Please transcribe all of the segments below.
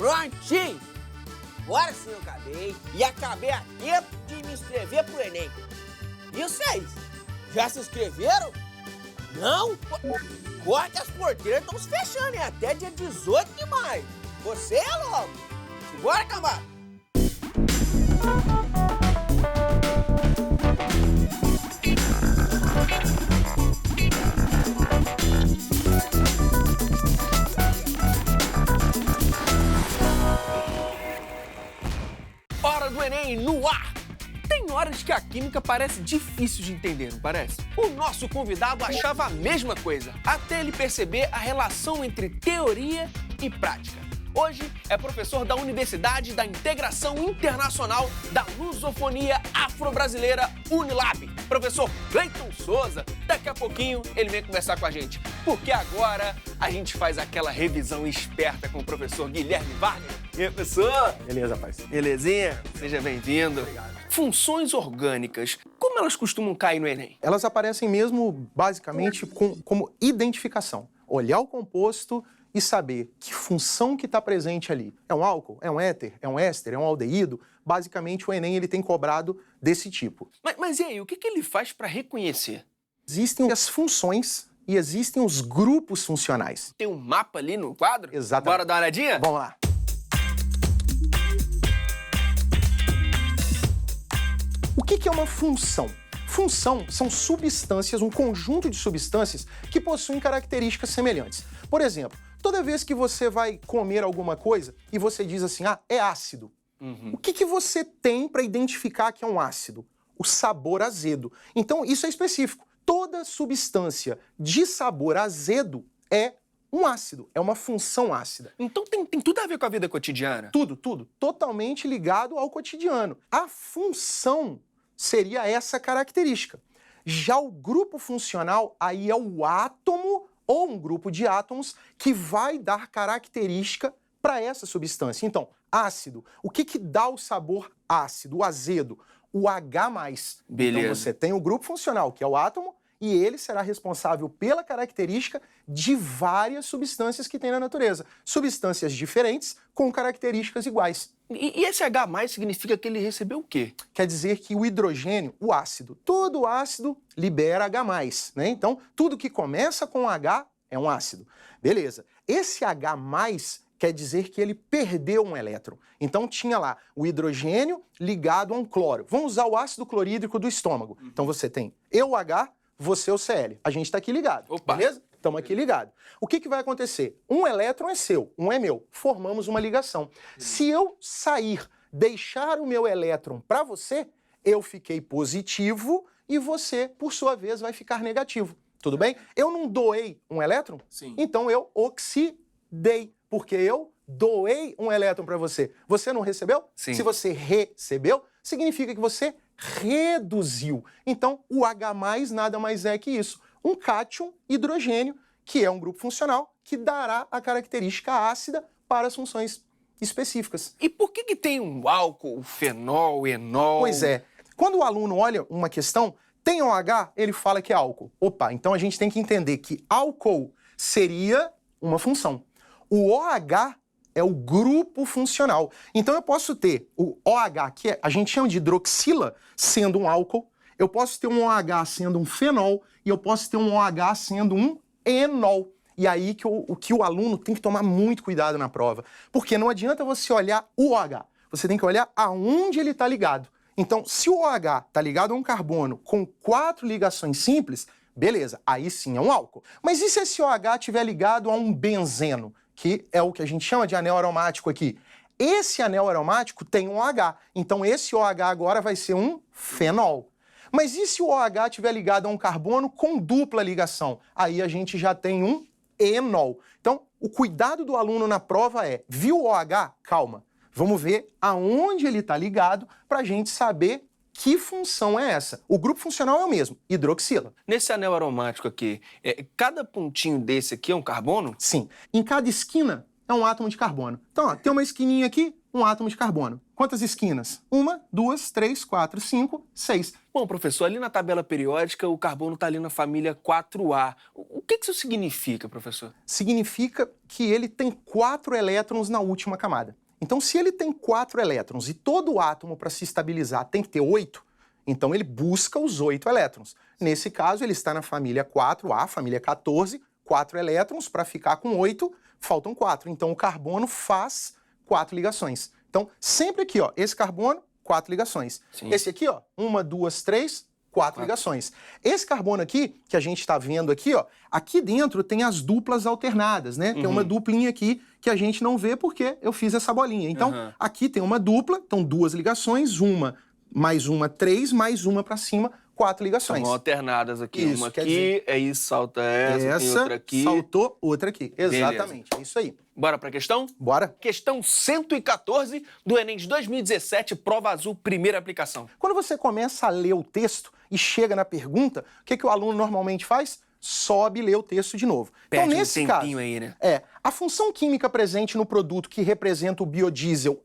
Prontinho! Agora sim eu acabei. E acabei a tempo de me inscrever pro Enem. E vocês? Já se inscreveram? Não? Corte, as porteiras estão se fechando, hein? Até dia 18 de maio. Você é logo. Bora, cambada! Hora do Enem no ar! Tem horas que a química parece difícil de entender, não parece? O nosso convidado achava a mesma coisa, até ele perceber a relação entre teoria e prática. Hoje é professor da Universidade da Integração Internacional da Lusofonia Afro-Brasileira Unilab. Professor Cleiton Souza, daqui a pouquinho ele vem conversar com a gente, porque agora a gente faz aquela revisão esperta com o professor Guilherme Wagner. E aí, professor? Beleza, rapaz. Belezinha? Seja bem-vindo. Obrigado. Funções orgânicas, como elas costumam cair no Enem? Elas aparecem mesmo, basicamente, como identificação. Olhar o composto e saber que função que está presente ali. É um álcool? É um éter? É um éster? É um aldeído? Basicamente, o Enem ele tem cobrado desse tipo. Mas e aí, o que ele faz para reconhecer? Existem as funções e existem os grupos funcionais. Tem um mapa ali no quadro? Exatamente. Bora dar uma olhadinha? Vamos lá. O que é uma função? Função são substâncias, um conjunto de substâncias que possuem características semelhantes. Por exemplo, toda vez que você vai comer alguma coisa e você diz assim, é ácido. O que você tem para identificar que é um ácido? O sabor azedo. Então, isso é específico. Toda substância de sabor azedo é um ácido, é uma função ácida. Então tem tudo a ver com a vida cotidiana? Tudo. Totalmente ligado ao cotidiano. A função seria essa característica. Já o grupo funcional, aí é o átomo ou um grupo de átomos que vai dar característica para essa substância. Então, ácido. O que dá o sabor ácido, o azedo? O H+. Beleza. Então você tem o grupo funcional, que é o átomo, e ele será responsável pela característica de várias substâncias que tem na natureza. Substâncias diferentes com características iguais. E esse H+ significa que ele recebeu o quê? Quer dizer que o hidrogênio, o ácido, todo ácido libera H+, né? Então, tudo que começa com H é um ácido. Beleza. Esse H+, quer dizer que ele perdeu um elétron. Então, tinha lá o hidrogênio ligado a um cloro. Vamos usar o ácido clorídrico do estômago. Então, você tem eu, o H, você, o Cl. A gente está aqui ligado. Opa. Beleza? Estamos aqui ligados. O que vai acontecer? Um elétron é seu, um é meu. Formamos uma ligação. Se eu sair, deixar o meu elétron para você, eu fiquei positivo e você, por sua vez, vai ficar negativo. Tudo bem? Eu não doei um elétron? Sim. Então eu oxidei, porque eu doei um elétron para você. Você não recebeu? Sim. Se você recebeu, significa que você reduziu. Então, o H+ nada mais é que isso. Um cátion hidrogênio, que é um grupo funcional, que dará a característica ácida para as funções específicas. E por que tem um álcool, fenol, enol? Pois é. Quando o aluno olha uma questão, tem OH, ele fala que é álcool. Opa, então a gente tem que entender que álcool seria uma função. O OH é o grupo funcional. Então eu posso ter o OH, que a gente chama de hidroxila, sendo um álcool. Eu posso ter um OH sendo um fenol e eu posso ter um OH sendo um enol. E aí que o aluno tem que tomar muito cuidado na prova. Porque não adianta você olhar o OH. Você tem que olhar aonde ele está ligado. Então, se o OH está ligado a um carbono com 4 ligações simples, beleza, aí sim é um álcool. Mas e se esse OH estiver ligado a um benzeno, que é o que a gente chama de anel aromático aqui? Esse anel aromático tem um OH. Então, esse OH agora vai ser um fenol. Mas e se o OH estiver ligado a um carbono com dupla ligação? Aí a gente já tem um enol. Então, o cuidado do aluno na prova é, viu o OH? Calma, vamos ver aonde ele está ligado para a gente saber que função é essa. O grupo funcional é o mesmo, hidroxila. Nesse anel aromático aqui, cada pontinho desse aqui é um carbono? Sim, em cada esquina é um átomo de carbono. Então, ó, tem uma esquininha aqui, um átomo de carbono. quantas esquinas? 1, 2, 3, 4, 5, 6. Bom, professor, ali na tabela periódica, o carbono está ali na família 4A. O que isso significa, professor? Significa que ele tem 4 elétrons na última camada. Então, se ele tem 4 elétrons e todo átomo para se estabilizar tem que ter 8, então ele busca os 8 elétrons. Nesse caso, ele está na família 4A, família 14, 4 elétrons, para ficar com 8, faltam 4. Então, o carbono faz 4 ligações. Então, sempre aqui, ó, esse carbono, 4 ligações. Sim. Esse aqui, ó, 1, 2, 3, 4 ligações. Esse carbono aqui, que a gente está vendo aqui, ó, aqui dentro tem as duplas alternadas, né? Tem uma duplinha aqui que a gente não vê porque eu fiz essa bolinha. Então, aqui tem uma dupla, então 2 ligações, uma, mais uma, 3, mais uma para cima, 4 ligações. São alternadas aqui. Isso, uma quer aqui, dizer, aí salta essa, tem outra aqui. Saltou outra aqui. Exatamente, Beleza. é isso aí. Bora pra questão? Bora. Questão 114 do Enem de 2017, prova azul, primeira aplicação. Quando você começa a ler o texto e chega na pergunta, o que o aluno normalmente faz? Sobe e lê o texto de novo. Perde então, nesse um caso, tempinho aí, né? a função química presente no produto que representa o biodiesel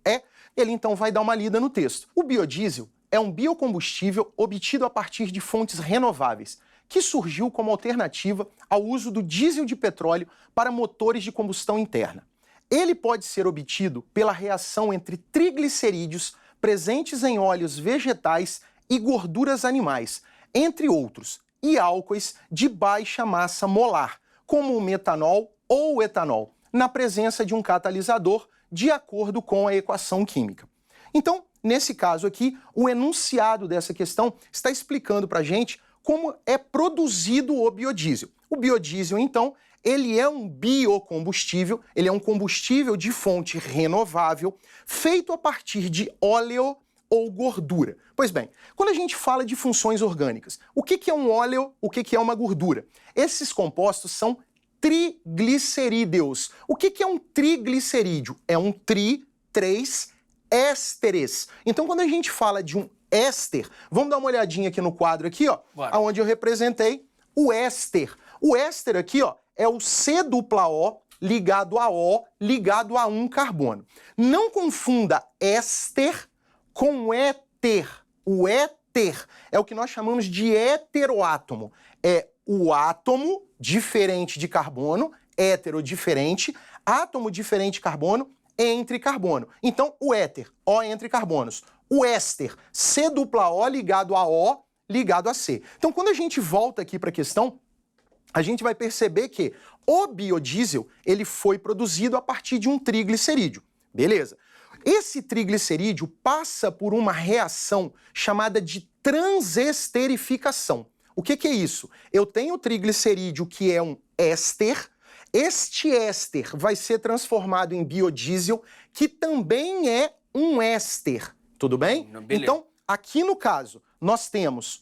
ele então vai dar uma lida no texto. O biodiesel é um biocombustível obtido a partir de fontes renováveis, que surgiu como alternativa ao uso do diesel de petróleo para motores de combustão interna. Ele pode ser obtido pela reação entre triglicerídeos presentes em óleos vegetais e gorduras animais, entre outros, e álcoois de baixa massa molar, como o metanol ou o etanol, na presença de um catalisador, de acordo com a equação química. Então, nesse caso aqui, o enunciado dessa questão está explicando para a gente como é produzido o biodiesel. O biodiesel, então, ele é um biocombustível, ele é um combustível de fonte renovável, feito a partir de óleo ou gordura. Pois bem, quando a gente fala de funções orgânicas, o que é um óleo, o que é uma gordura? Esses compostos são triglicerídeos. O que é um triglicerídeo? É um três ésteres. Então, quando a gente fala de um éster, vamos dar uma olhadinha aqui no quadro aqui, ó, onde eu representei o éster. O éster aqui, ó, é o C-O ligado a O, ligado a um carbono. Não confunda éster com éter. O éter é o que nós chamamos de heteroátomo. É o átomo diferente de carbono, hétero diferente, átomo diferente de carbono, entre carbono. Então, o éter, O entre carbonos. O éster, C-O ligado a O, ligado a C. Então, quando a gente volta aqui para a questão, a gente vai perceber que o biodiesel ele foi produzido a partir de um triglicerídeo. Beleza. Esse triglicerídeo passa por uma reação chamada de transesterificação. O que é isso? Eu tenho o triglicerídeo que é um éster. Este éster vai ser transformado em biodiesel, que também é um éster. Tudo bem? Então, aqui no caso, nós temos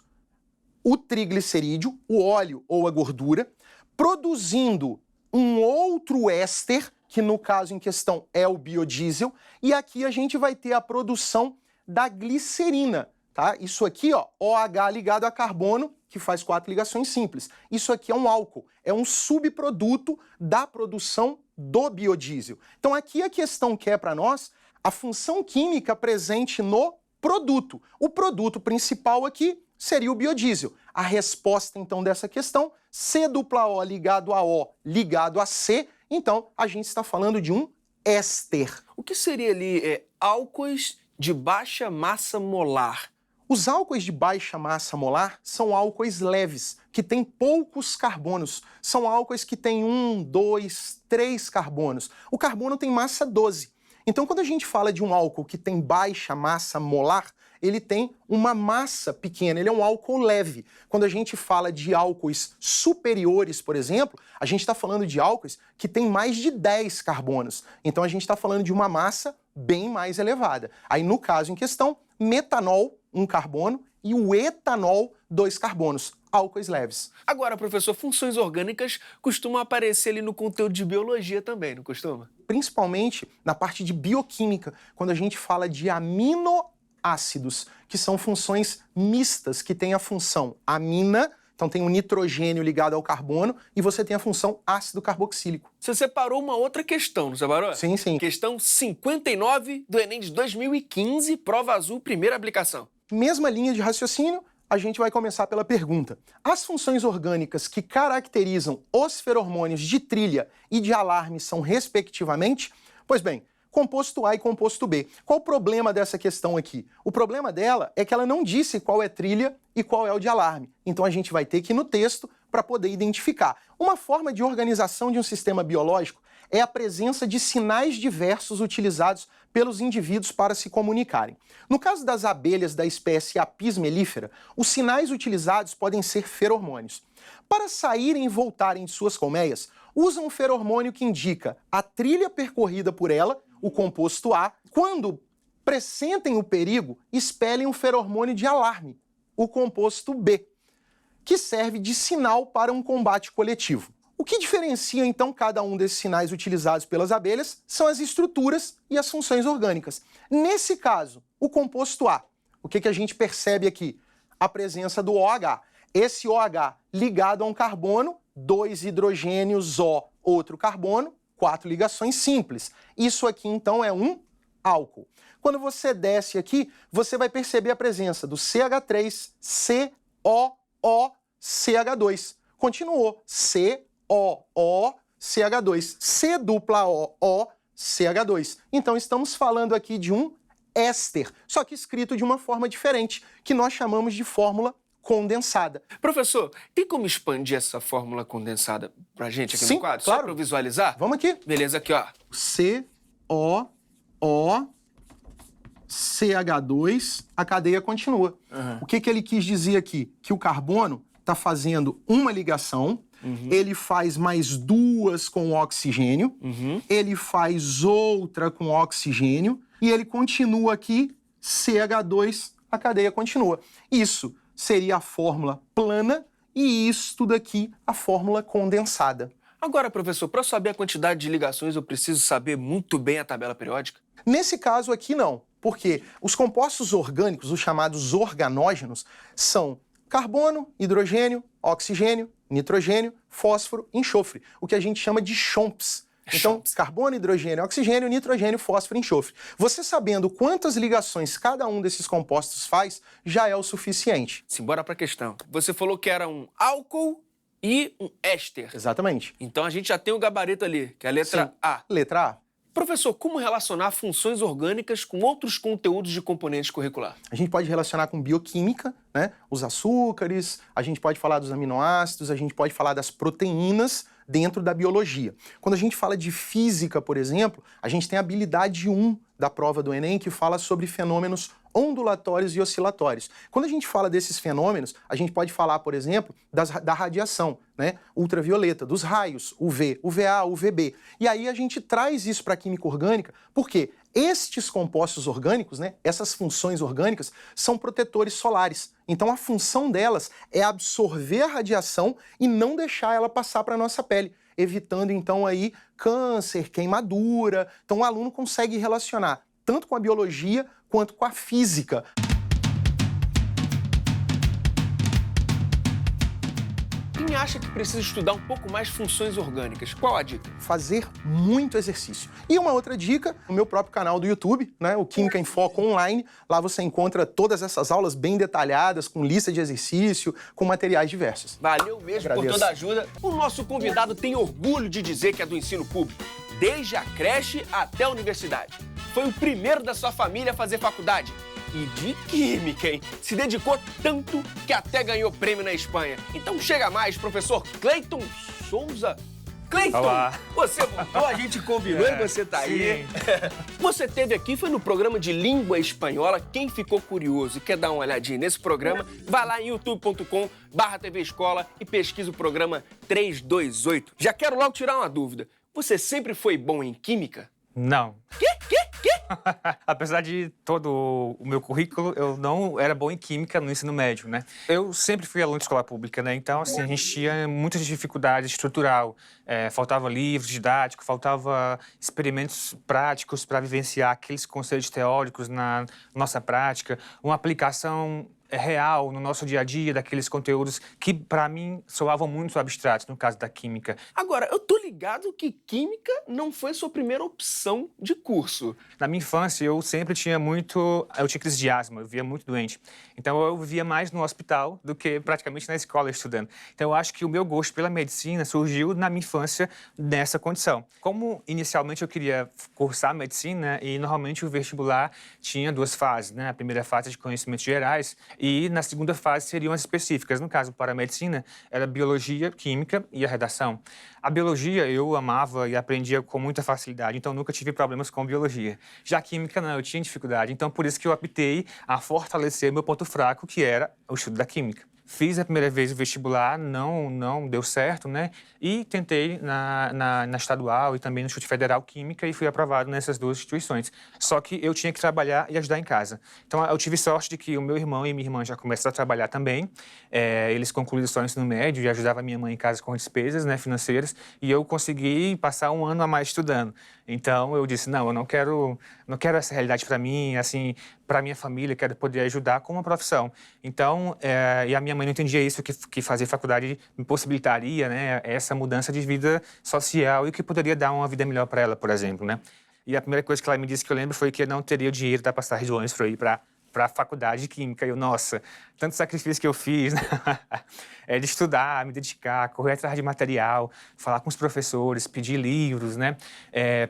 o triglicerídeo, o óleo ou a gordura, produzindo um outro éster, que no caso em questão é o biodiesel, e aqui a gente vai ter a produção da glicerina, tá? Isso aqui, ó, OH ligado a carbono, que faz 4 ligações simples. Isso aqui é um álcool, é um subproduto da produção do biodiesel. Então aqui a questão que é para nós a função química presente no produto. O produto principal aqui seria o biodiesel. A resposta, então, dessa questão, C-O ligado a O ligado a C, então a gente está falando de um éster. O que seria ali álcoois de baixa massa molar? Os álcoois de baixa massa molar são álcoois leves, que têm poucos carbonos. São álcoois que têm 1, 2, 3 carbonos. O carbono tem massa 12. Então, quando a gente fala de um álcool que tem baixa massa molar, ele tem uma massa pequena, ele é um álcool leve. Quando a gente fala de álcoois superiores, por exemplo, a gente está falando de álcoois que têm mais de 10 carbonos. Então, a gente está falando de uma massa bem mais elevada. Aí, no caso em questão, metanol, 1 carbono, e o etanol, 2 carbonos, álcoois leves. Agora, professor, funções orgânicas costumam aparecer ali no conteúdo de biologia também, não costuma? Principalmente na parte de bioquímica, quando a gente fala de aminoácidos, que são funções mistas, que têm a função amina, Então tem o nitrogênio ligado ao carbono e você tem a função ácido carboxílico. Você separou uma outra questão, não separou? Sim, sim. Questão 59 do Enem de 2015, prova azul, primeira aplicação. Mesma linha de raciocínio, a gente vai começar pela pergunta. As funções orgânicas que caracterizam os feromônios de trilha e de alarme são, respectivamente? Pois bem, composto A e composto B. Qual o problema dessa questão aqui? O problema dela é que ela não disse qual é trilha e qual é o de alarme. Então a gente vai ter que ir no texto para poder identificar. Uma forma de organização de um sistema biológico é a presença de sinais diversos utilizados pelos indivíduos para se comunicarem. No caso das abelhas da espécie Apis mellifera, os sinais utilizados podem ser feromônios. Para saírem e voltarem de suas colmeias, usam um feromônio que indica a trilha percorrida por ela, o composto A. Quando pressentem o perigo, expelem um feromônio de alarme, o composto B, que serve de sinal para um combate coletivo. O que diferencia, então, cada um desses sinais utilizados pelas abelhas são as estruturas e as funções orgânicas. Nesse caso, o composto A, o que a gente percebe aqui? A presença do OH. Esse OH ligado a um carbono, 2 hidrogênios O, outro carbono, 4 ligações simples. Isso aqui, então, é um álcool. Quando você desce aqui, você vai perceber a presença do CH3, COO, CH2. Continuou, COO, CH2, C dupla O, CH2. Então estamos falando aqui de um éster, só que escrito de uma forma diferente, que nós chamamos de fórmula condensada. Professor, tem como expandir essa fórmula condensada pra gente aqui Sim, no quadro? claro. Só pra eu visualizar? Vamos aqui. Beleza, aqui, ó. COO, CH2, a cadeia continua. O que ele quis dizer aqui? Que o carbono está fazendo uma ligação, ele faz mais 2 com o oxigênio, ele faz outra com o oxigênio, e ele continua aqui, CH2, a cadeia continua. Isso seria a fórmula plana, e isto daqui, a fórmula condensada. Agora, professor, para saber a quantidade de ligações, eu preciso saber muito bem a tabela periódica? Nesse caso aqui, não, porque os compostos orgânicos, os chamados organógenos, são carbono, hidrogênio, oxigênio, nitrogênio, fósforo, enxofre, o que a gente chama de CHOMPs. Então, carbono, hidrogênio, oxigênio, nitrogênio, fósforo, enxofre. Você sabendo quantas ligações cada um desses compostos faz, já é o suficiente. Simbora para a questão. Você falou que era um álcool e um éster. Exatamente. Então a gente já tem o gabarito ali, que é a letra Sim. A. Letra A. Professor, como relacionar funções orgânicas com outros conteúdos de componentes curricular? A gente pode relacionar com bioquímica, né? Os açúcares, a gente pode falar dos aminoácidos, a gente pode falar das proteínas dentro da biologia. Quando a gente fala de física, por exemplo, a gente tem a habilidade 1 da prova do Enem que fala sobre fenômenos ondulatórios e oscilatórios. Quando a gente fala desses fenômenos, a gente pode falar, por exemplo, da radiação, né, ultravioleta, dos raios, UV, UVA, UVB. E aí a gente traz isso para a química orgânica, porque estes compostos orgânicos, né, essas funções orgânicas, são protetores solares. Então a função delas é absorver a radiação e não deixar ela passar para a nossa pele, evitando então aí câncer, queimadura. Então o aluno consegue relacionar tanto com a biologia quanto com a física. Quem acha que precisa estudar um pouco mais funções orgânicas, qual a dica? Fazer muito exercício. E uma outra dica, no meu próprio canal do YouTube, né, o Química em Foco Online, lá você encontra todas essas aulas bem detalhadas, com lista de exercício, com materiais diversos. Valeu mesmo por Agradeço. toda a ajuda. O nosso convidado tem orgulho de dizer que é do ensino público, desde a creche até a universidade. Foi o primeiro da sua família a fazer faculdade. E de química, hein? Se dedicou tanto que até ganhou prêmio na Espanha. Então chega mais, professor Cleiton Souza. Cleiton, Olá. Você voltou, a gente combinou e você tá aí. Você esteve aqui, foi no programa de língua espanhola. Quem ficou curioso e quer dar uma olhadinha nesse programa, vai lá em youtube.com/TV Escola e pesquisa o programa 328. Já quero logo tirar uma dúvida. Você sempre foi bom em química? Não. Quê? Apesar de todo o meu currículo, eu não era bom em química no ensino médio, né? Eu sempre fui aluno de escola pública, né? Então, assim, a gente tinha muitas dificuldades estrutural. Faltava livro didático, faltava experimentos práticos para vivenciar aqueles conceitos teóricos na nossa prática. Uma aplicação real no nosso dia a dia, daqueles conteúdos que, para mim, soavam muito abstratos, no caso da química. Agora, eu tô ligado que química não foi sua primeira opção de curso. Na minha infância, eu sempre tinha eu tinha crise de asma, eu vivia muito doente. Então, eu vivia mais no hospital do que praticamente na escola estudando. Então, eu acho que o meu gosto pela medicina surgiu na minha infância nessa condição. Como, inicialmente, eu queria cursar medicina e, normalmente, o vestibular tinha 2 fases, né? A primeira fase de conhecimentos gerais e, na segunda fase, seriam as específicas. No caso, para a medicina, era biologia, química e a redação. A biologia eu amava e aprendia com muita facilidade, então nunca tive problemas com biologia. Já a química não, eu tinha dificuldade, então por isso que eu optei a fortalecer meu ponto fraco, que era o estudo da química. Fiz a primeira vez o vestibular, não deu certo, né? E tentei na estadual e também no Instituto Federal Química e fui aprovado nessas 2 instituições. Só que eu tinha que trabalhar e ajudar em casa. Então, eu tive sorte de que o meu irmão e minha irmã já começaram a trabalhar também. Eles concluíram só o ensino médio e ajudavam a minha mãe em casa com despesas, né, financeiras. E eu consegui passar 1 ano a mais estudando. Então, eu disse, não, eu não quero essa realidade para mim, assim, para minha família, quero poder ajudar com uma profissão. Então, e a minha mãe não entendia isso, que fazer faculdade me possibilitaria, né, essa mudança de vida social e que poderia dar uma vida melhor para ela, por exemplo, né. E a primeira coisa que ela me disse que eu lembro foi que eu não teria o dinheiro da passagem de ônibus para ir para a faculdade de Química. Nossa, tanto sacrifício que eu fiz, né? De estudar, me dedicar, correr atrás de material, falar com os professores, pedir livros, né?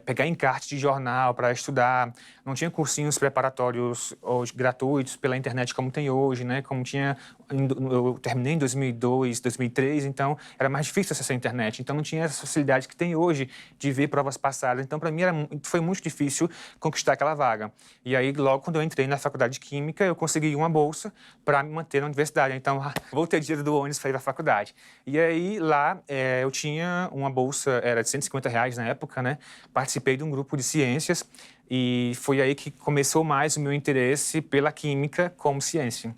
Pegar encarte de jornal para estudar. Não tinha cursinhos preparatórios gratuitos pela internet como tem hoje, né? Como tinha... Eu terminei em 2002, 2003, então era mais difícil acessar a internet. Então não tinha essa facilidade que tem hoje de ver provas passadas. Então, para mim, foi muito difícil conquistar aquela vaga. E aí, logo quando eu entrei na faculdade de Química, eu consegui uma bolsa para me manter na universidade. Então, vou ter dinheiro do ônibus para ir para a faculdade. E aí, lá, eu tinha uma bolsa, era de R$150 na época, né? Participei de um grupo de ciências e foi aí que começou mais o meu interesse pela química como ciência.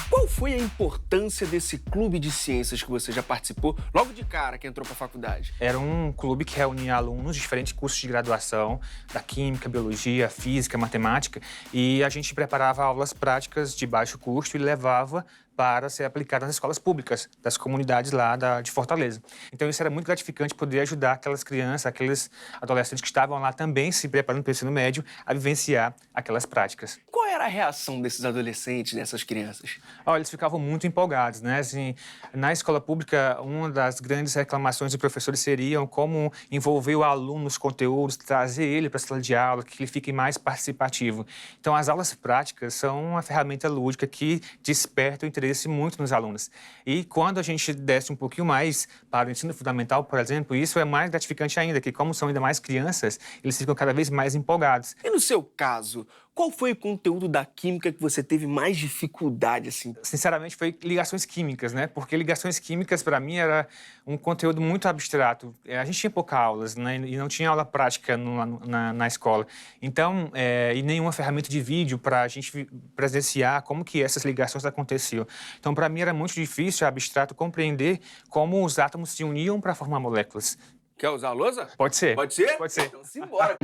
Qual foi a importância desse clube de ciências que você já participou logo de cara que entrou para a faculdade? Era um clube que reunia alunos de diferentes cursos de graduação, da química, biologia, física, matemática, e a gente preparava aulas práticas de baixo custo e levava para ser aplicada nas escolas públicas das comunidades lá de Fortaleza. Então, isso era muito gratificante poder ajudar aquelas crianças, aqueles adolescentes que estavam lá também se preparando para o ensino médio a vivenciar aquelas práticas. Qual era a reação desses adolescentes, dessas crianças? Olha, eles ficavam muito empolgados, né? Assim, na escola pública, uma das grandes reclamações dos professores seriam como envolver o aluno nos conteúdos, trazer ele para a sala de aula, que ele fique mais participativo. Então, as aulas práticas são uma ferramenta lúdica que desperta o interesse muito nos alunos. E quando a gente desce um pouquinho mais para o ensino fundamental, por exemplo, isso é mais gratificante ainda, que como são ainda mais crianças, eles ficam cada vez mais empolgados. E no seu caso, qual foi o conteúdo da química que você teve mais dificuldade, assim? Sinceramente, foi ligações químicas, né? Porque ligações químicas, para mim, era um conteúdo muito abstrato. A gente tinha poucas aulas, né? E não tinha aula prática na escola. Então, e nenhuma ferramenta de vídeo para a gente presenciar como que essas ligações aconteciam. Então, para mim, era muito difícil, abstrato, compreender como os átomos se uniam para formar moléculas. Quer usar a lousa? Pode ser. Pode ser? Pode ser. Então, simbora.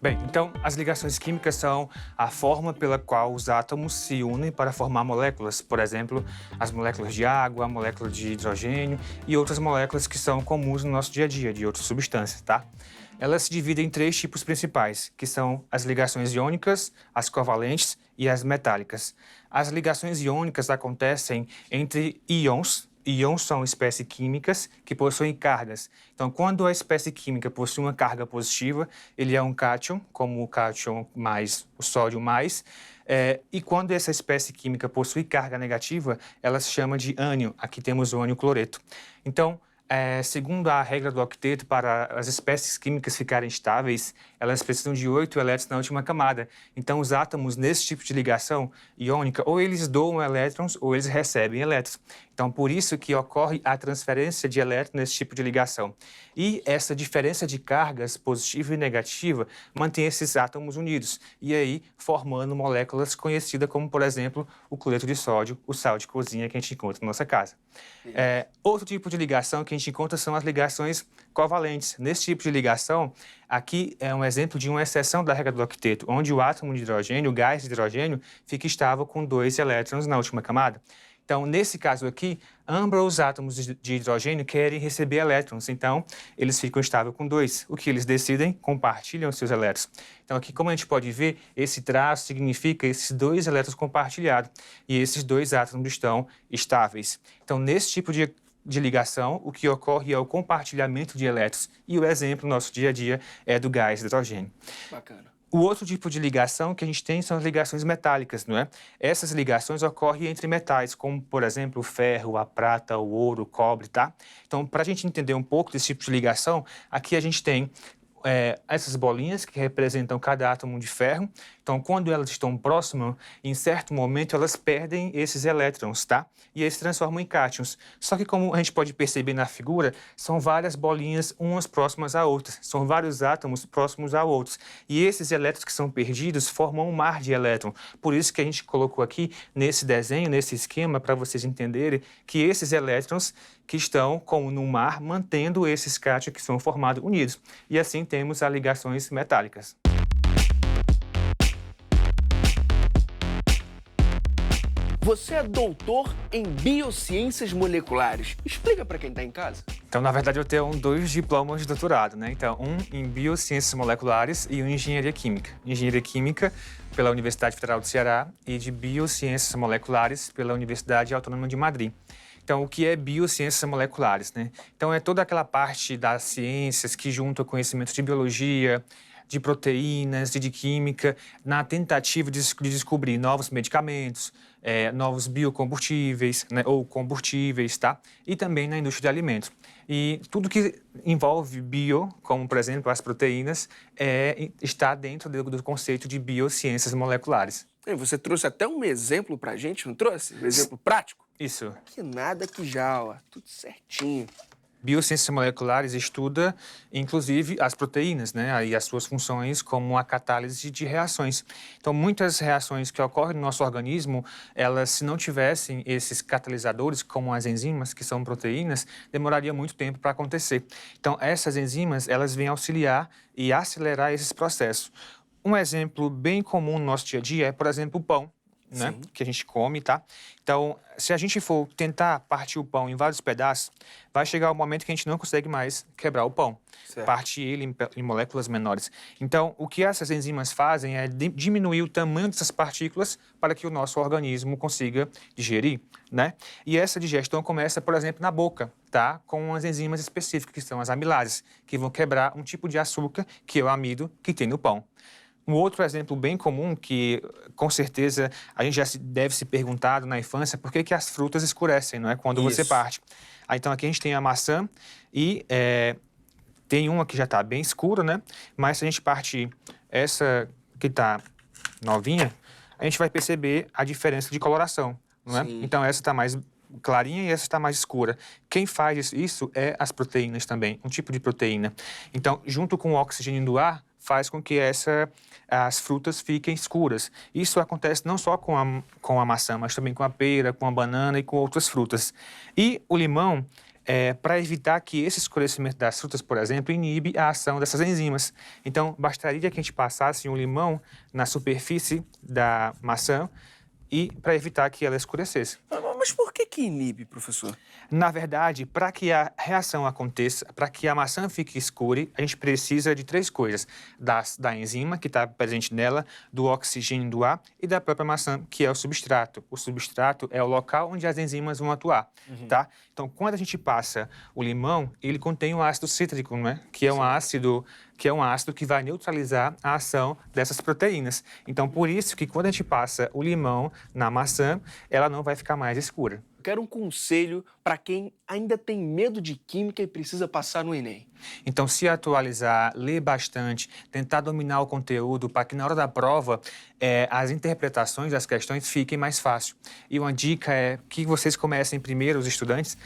Bem, então, as ligações químicas são a forma pela qual os átomos se unem para formar moléculas. Por exemplo, as moléculas de água, a molécula de hidrogênio e outras moléculas que são comuns no nosso dia a dia, de outras substâncias, tá? Elas se dividem em 3 tipos principais, que são as ligações iônicas, as covalentes e as metálicas. As ligações iônicas acontecem entre íons. Íons são espécies químicas que possuem cargas. Então, quando a espécie química possui uma carga positiva, ele é um cátion, como o cátion mais o sódio mais. E quando essa espécie química possui carga negativa, ela se chama de ânion. Aqui temos o ânion cloreto. Então, segundo a regra do octeto, para as espécies químicas ficarem estáveis, elas precisam de 8 elétrons na última camada. Então, os átomos, nesse tipo de ligação iônica, ou eles doam elétrons ou eles recebem elétrons. Então, por isso que ocorre a transferência de elétrons nesse tipo de ligação. E essa diferença de cargas positiva e negativa mantém esses átomos unidos, e aí formando moléculas conhecidas como, por exemplo, o cloreto de sódio, o sal de cozinha que a gente encontra na nossa casa. Outro tipo de ligação que a gente gente encontra são as ligações covalentes. Nesse tipo de ligação, aqui é um exemplo de uma exceção da regra do octeto, onde o átomo de hidrogênio, o gás de hidrogênio, fica estável com 2 elétrons na última camada. Então, nesse caso aqui, ambos os átomos de hidrogênio querem receber elétrons, então eles ficam estáveis com 2. O que eles decidem? Compartilham seus elétrons. Então, aqui, como a gente pode ver, esse traço significa esses 2 elétrons compartilhados e esses 2 átomos estão estáveis. Então, nesse tipo de ligação, o que ocorre é o compartilhamento de elétrons. E o exemplo no nosso dia a dia é do gás de hidrogênio. Bacana. O outro tipo de ligação que a gente tem são as ligações metálicas, não é? Essas ligações ocorrem entre metais, como, por exemplo, o ferro, a prata, o ouro, o cobre, tá? Então, para a gente entender um pouco desse tipo de ligação, aqui a gente tem essas bolinhas que representam cada átomo de ferro. Então, quando elas estão próximas, em certo momento elas perdem esses elétrons, tá? E eles se transformam em cátions. Só que, como a gente pode perceber na figura, são várias bolinhas umas próximas a outras. São vários átomos próximos a outros. E esses elétrons que são perdidos formam um mar de elétron. Por isso que a gente colocou aqui nesse desenho, nesse esquema, para vocês entenderem que esses elétrons que estão, como no mar, mantendo esses cátions que são formados unidos. E assim temos as ligações metálicas. Você é doutor em biociências moleculares. Explica para quem está em casa. Então, na verdade, eu tenho 2 diplomas de doutorado, né? Então, um em biociências moleculares e um em engenharia química. Engenharia química pela Universidade Federal do Ceará e de biociências moleculares pela Universidade Autônoma de Madrid. Então, o que é biociências moleculares, né? Então, é toda aquela parte das ciências que junta conhecimento de biologia, de proteínas, de química, na tentativa de descobrir novos medicamentos, novos biocombustíveis, né, ou combustíveis, tá? E também na indústria de alimentos. E tudo que envolve bio, como, por exemplo, as proteínas, está dentro do conceito de biociências moleculares. E você trouxe até um exemplo pra gente, não trouxe? Um exemplo prático? Isso. Que nada que já, ó. Tudo certinho. Biociências moleculares estuda, inclusive, as proteínas, né, e as suas funções como a catálise de reações. Então, muitas reações que ocorrem no nosso organismo, elas, se não tivessem esses catalisadores, como as enzimas, que são proteínas, demoraria muito tempo para acontecer. Então, essas enzimas, elas vêm auxiliar e acelerar esses processos. Um exemplo bem comum no nosso dia a dia é, por exemplo, o pão, né, que a gente come, tá? Então, se a gente for tentar partir o pão em vários pedaços, vai chegar o momento que a gente não consegue mais quebrar o pão. Certo. Partir ele em moléculas menores. Então, o que essas enzimas fazem é diminuir o tamanho dessas partículas para que o nosso organismo consiga digerir, né? E essa digestão começa, por exemplo, na boca, tá? Com as enzimas específicas, que são as amilases, que vão quebrar um tipo de açúcar, que é o amido, que tem no pão. Um outro exemplo bem comum que, com certeza, a gente já deve se perguntado na infância, por que as frutas escurecem, não é? Quando você parte. Então, aqui a gente tem a maçã e tem uma que já está bem escura, né? Mas se a gente partir essa que está novinha, a gente vai perceber a diferença de coloração, não é? Então, essa está mais clarinha e essa está mais escura. Quem faz isso é as proteínas também, um tipo de proteína. Então, junto com o oxigênio do ar, faz com que as frutas fiquem escuras. Isso acontece não só com a maçã, mas também com a pera, com a banana e com outras frutas. E o limão, para evitar que esse escurecimento das frutas, por exemplo, inibe a ação dessas enzimas. Então, bastaria que a gente passasse um limão na superfície da maçã e para evitar que ela escurecesse. Mas por que inibe, professor? Na verdade, para que a reação aconteça, para que a maçã fique escura, a gente precisa de 3 coisas. Da enzima, que está presente nela, do oxigênio do ar e da própria maçã, que é o substrato. O substrato é o local onde as enzimas vão atuar, tá? Então, quando a gente passa o limão, ele contém o ácido cítrico, não é? Que é um ácido que vai neutralizar a ação dessas proteínas. Então, por isso que quando a gente passa o limão na maçã, ela não vai ficar mais escura. Quero um conselho para quem ainda tem medo de química e precisa passar no Enem. Então, se atualizar, ler bastante, tentar dominar o conteúdo para que na hora da prova as interpretações das questões fiquem mais fácil. E uma dica é que vocês comecem primeiro, os estudantes,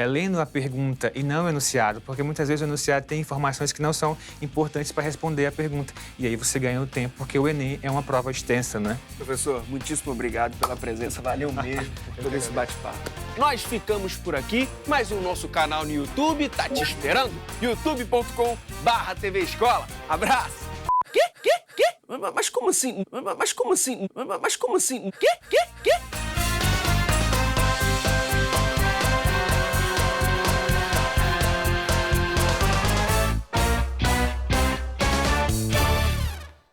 lendo a pergunta e não o enunciado, porque muitas vezes o enunciado tem informações que não são importantes para responder a pergunta. E aí você ganha o tempo, porque o Enem é uma prova extensa, né? Professor, muitíssimo obrigado pela presença. Valeu mesmo por esse bate-papo. Nós ficamos por aqui, mas o nosso canal no YouTube tá te esperando. youtube.com/TV Escola. Abraço! Quê? Mas como assim? Mas como assim? Mas como assim? Quê?